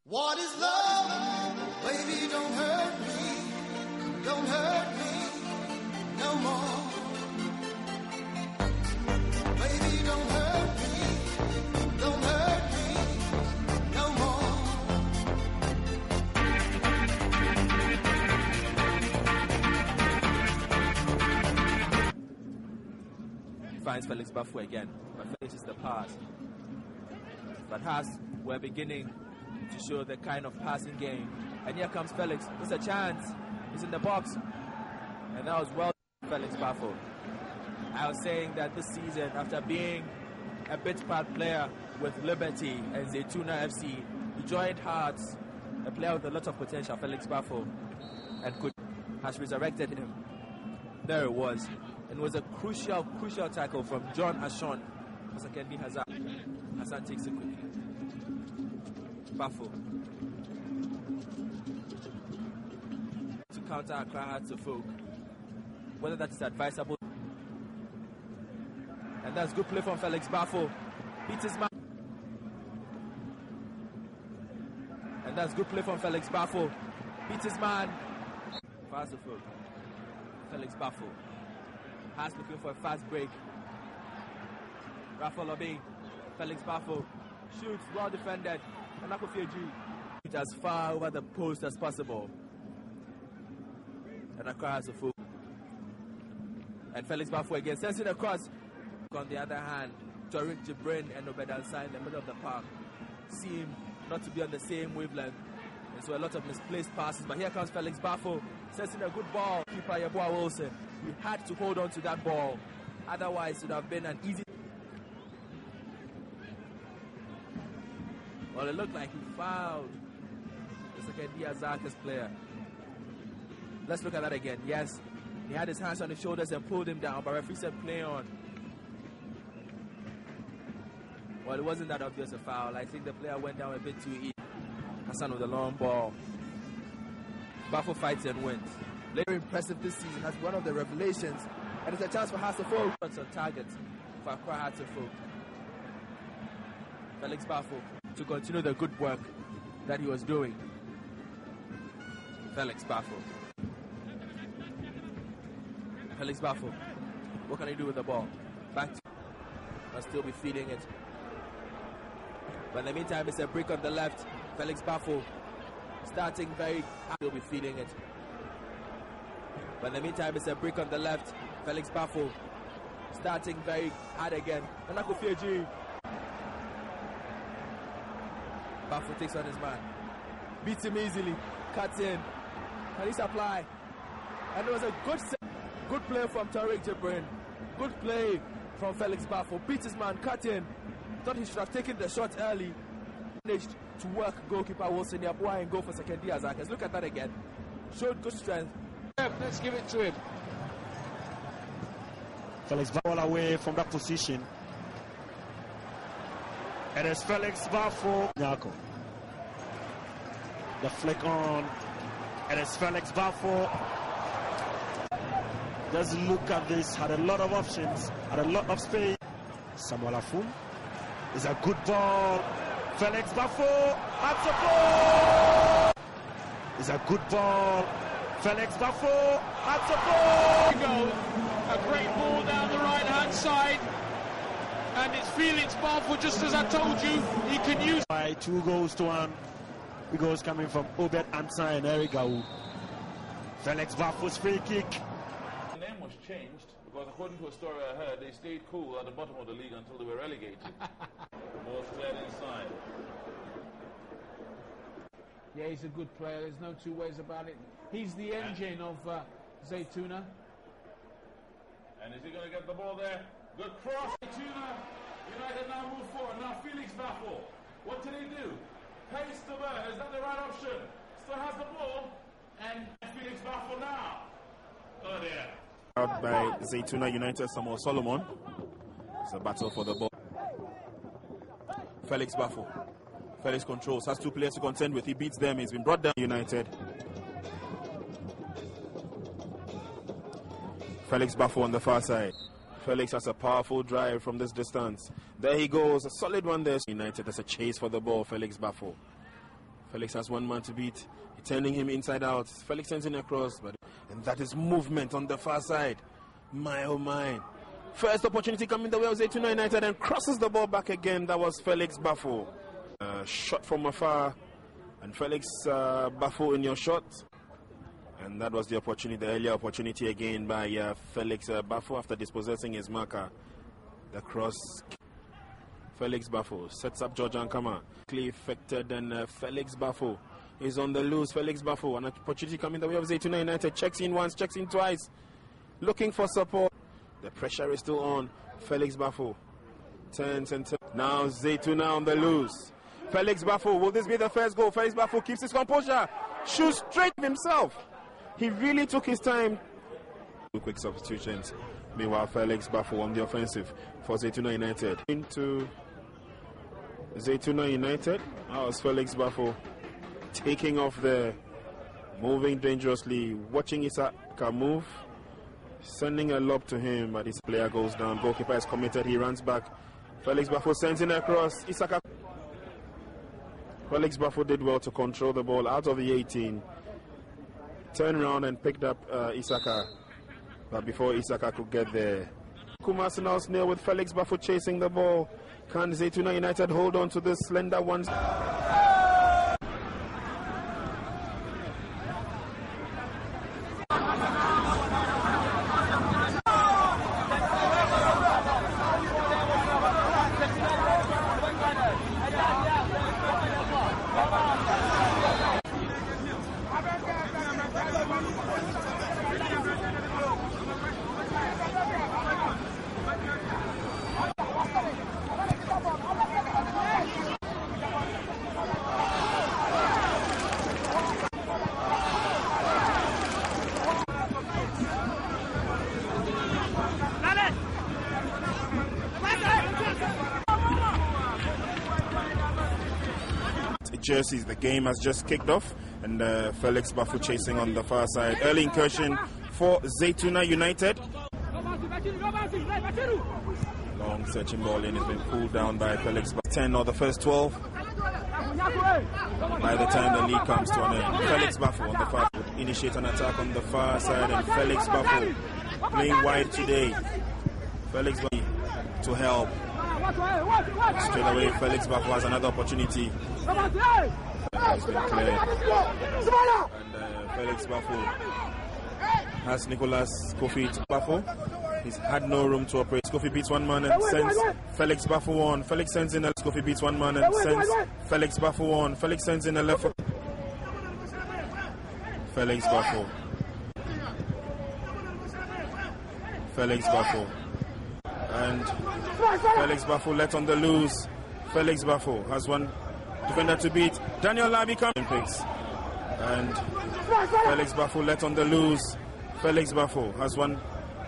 What is love? Baby, don't hurt me. Don't hurt me no more. Baby, don't hurt me. Don't hurt me no more. Finds Felix Baffoe again, but finishes the pass. But Haas were beginning to show the kind of passing game. And here comes Felix. There's a chance. He's in the box. And that was well Felix Baffoe. I was saying that this season, after being a bit part player with Liberty and Zaytuna FC, he joined Hearts, a player with a lot of potential, Felix Baffoe, and has resurrected him. There it was. And it was a crucial tackle from John Ashon. Hassan takes it quickly. Baffoe to counter Accra Hearts of Folk. Whether that is advisable. And that's good play from Felix Baffoe. Beats his man. And that's good play from Felix Baffoe. Beats his man. Fast of Folk. Felix Baffoe. Haas looking for a fast break. Rafa Lobby. Felix Baffoe. Shoots, well defended. It as far over the post as possible. And Accra has a foul. And Felix Baffoe again sends it across. On the other hand, Tariq Jibrin and Obedansa in the middle of the park seem not to be on the same wavelength. And so a lot of misplaced passes. But here comes Felix Baffoe. Sends in a good ball. Keeper Yeboah Wilson. We had to hold on to that ball. Otherwise, it would have been an easy. Well, it looked like he fouled the Sekendia Zarkas player. Let's look at that again. Yes, he had his hands on his shoulders and pulled him down, but referee said play on. Well, it wasn't that obvious a foul. I think the player went down a bit too easy. Hassan with the long ball. Baffoe fights and wins. Very impressive this season. Has been one of the revelations. And it's a chance for Hearts of Folk. It's on target for Accra Hearts of Folk. Felix Baffoe to continue the good work that he was doing. Felix Baffoe. Felix Baffoe. What can he do with the ball? Back to must still be feeding it. But in the meantime, it's a break on the left. Felix Baffoe starting very hard. Still be feeding it. But in the meantime, it's a break on the left. Felix Baffoe starting very hard again. And Akufieji. Baffoe takes on his man. Beats him easily. Cuts in. Can he supply? And there was a good play from Tariq Jibrin. Good play from Felix Baffoe. Beats his man. Cut in. Thought he should have taken the shot early. Managed to work goalkeeper Wilson Yeboah and go for Sekendia Zarkas. Look at that again. Showed good strength. Let's give it to him. Felix Baffoe away from that position. It is Felix Baffoe. Nyako. The flick on. It is Felix Baffoe. Just look at this. Had a lot of options. Had a lot of space. Samuel Afum is a good ball. Felix Baffoe. That's a ball. Is a good ball. Felix Baffoe. That's a ball. There we go. A great ball down the right hand side. And it's Felix Baffoe, just as I told you, he can use. By 2-1. The goals coming from Obed Ansah and Eric Gaou. Felix Baffoe's free kick. The name was changed because, according to a story I heard, they stayed cool at the bottom of the league until they were relegated. Ball's cleared inside. Yeah, he's a good player. There's no two ways about it. He's the engine of Zaytuna. And is he going to get the ball there? Good cross. Zaytuna. United now move forward. Now Felix Baffoe. What did he do? Pace to burn. Is that the right option? Still has the ball. And Felix Baffoe now. Oh dear. Out by Zaytuna United, Samuel Solomon. It's a battle for the ball. Felix Baffoe. Felix controls. Has two players to contend with. He beats them. He's been brought down. United. Felix Baffoe on the far side. Felix has a powerful drive from this distance. There he goes. A solid one there. United. There's a chase for the ball. Felix Baffoe. Felix has one man to beat. Turning him inside out. Felix sends in across, and that is movement on the far side. My oh my. First opportunity coming the way of Zaytuna United and crosses the ball back again. That was Felix Baffoe. Shot from afar. And Felix Baffoe in your shot. And that was the opportunity, the earlier opportunity again by Felix Baffoe after dispossessing his marker. The cross. Felix Baffoe sets up George Ankama. Clearly affected, and Felix Baffoe is on the loose. Felix Baffoe, an opportunity coming the way of Zaytuna United. Checks in once, checks in twice. Looking for support. The pressure is still on. Felix Baffoe turns and turns. Now Zaytuna on the loose. Felix Baffoe, will this be the first goal? Felix Baffoe keeps his composure. Shoots straight himself. He really took his time. Two quick substitutions. Meanwhile, Felix Baffoe on the offensive for Zaytuna United. Into Zaytuna United. That was Felix Baffoe taking off there. Moving dangerously. Watching Isaka move. Sending a lob to him, but his player goes down. Goalkeeper is committed. He runs back. Felix Baffoe sends in across. Isaka. Felix Baffoe did well to control the ball out of the 18. Turned around and picked up Isaka. But before Isaka could get there, Kumasi now snail with Felix Baffoe chasing the ball. Can Zaytuna United hold on to this slender one? Jerseys. The game has just kicked off, and Felix Baffoe chasing on the far side. Early incursion for Zaytuna United. Long searching ball in has been pulled down by Felix Baffoe. 10 or the first 12. By the time the league comes to an end, Felix Baffoe on the far would initiate an attack on the far side, and Felix Baffoe playing wide today. Felix Baffoe to help. Straight away, Felix Baffoe has another opportunity. It's been cleared. And Felix Baffoe has Nicholas Kofi Baffoe. He's had no room to operate. Kofi beats one man and sends Felix Baffoe on. Felix sends in a Kofi beats one man and sends Felix Baffoe on. Felix sends in a left. Felix Baffoe. Felix Baffoe. And Felix Baffoe let on the loose. Felix Baffoe has one defender to beat. Daniel Labi comes in picks. And Felix Baffoe let on the loose. Felix Baffoe has one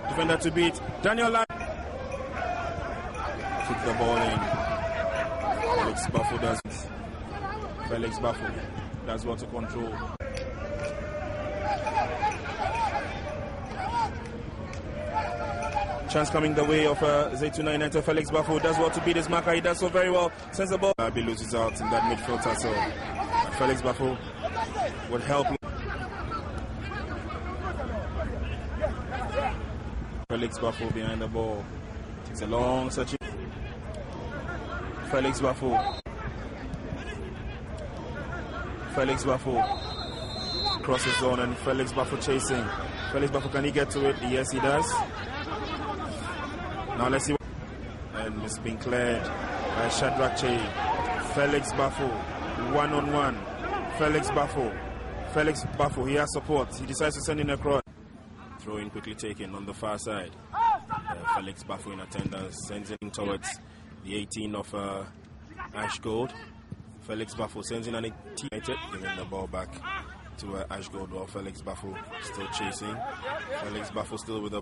defender to beat. Daniel Labi kick the ball in. Felix Baffoe does it. Felix Baffoe does well to control. Chance coming the way of Zaytuna United. Felix Baffoe does well to beat his marker. He does so very well. Sends the ball. Labi loses out in that midfield tussle. Felix Baffoe would help. Felix Baffoe behind the ball. Takes a long searching. Felix Baffoe. Felix Baffoe crosses zone, and Felix Baffoe chasing. Felix Baffoe, can he get to it? Yes, he does. Now let's see. And it's been cleared by Shadrach Che. Felix Baffoe, one-on-one. Felix Baffoe. Felix Baffoe, he has support. He decides to send in a cross. Throw in quickly taken on the far side. Felix Baffoe in attendance sends in towards the 18 of Ash Gold. Felix Baffoe sends in an 18, giving the ball back to Ash Gold, while Felix Baffoe still chasing. Felix Baffoe still with the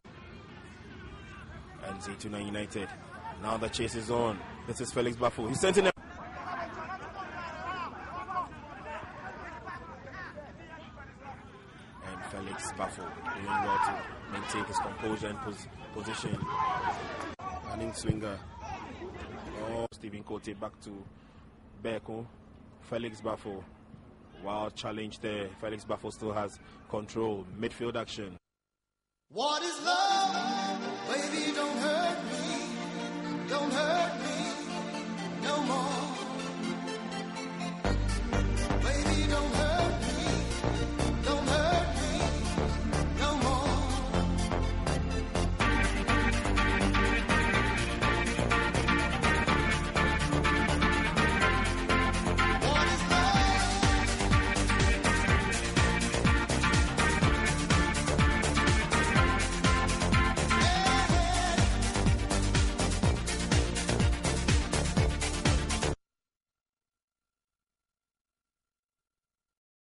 and Zaytuna United. Now the chase is on. This is Felix Baffoe. He's sent in. And Felix Baffoe doing well to maintain his composure and position. Running swinger. Oh, Stephen Cote back to Beko. Felix Baffoe Wild challenge there. Felix Baffoe still has control. Midfield action. What is love? Baby, don't hurt me.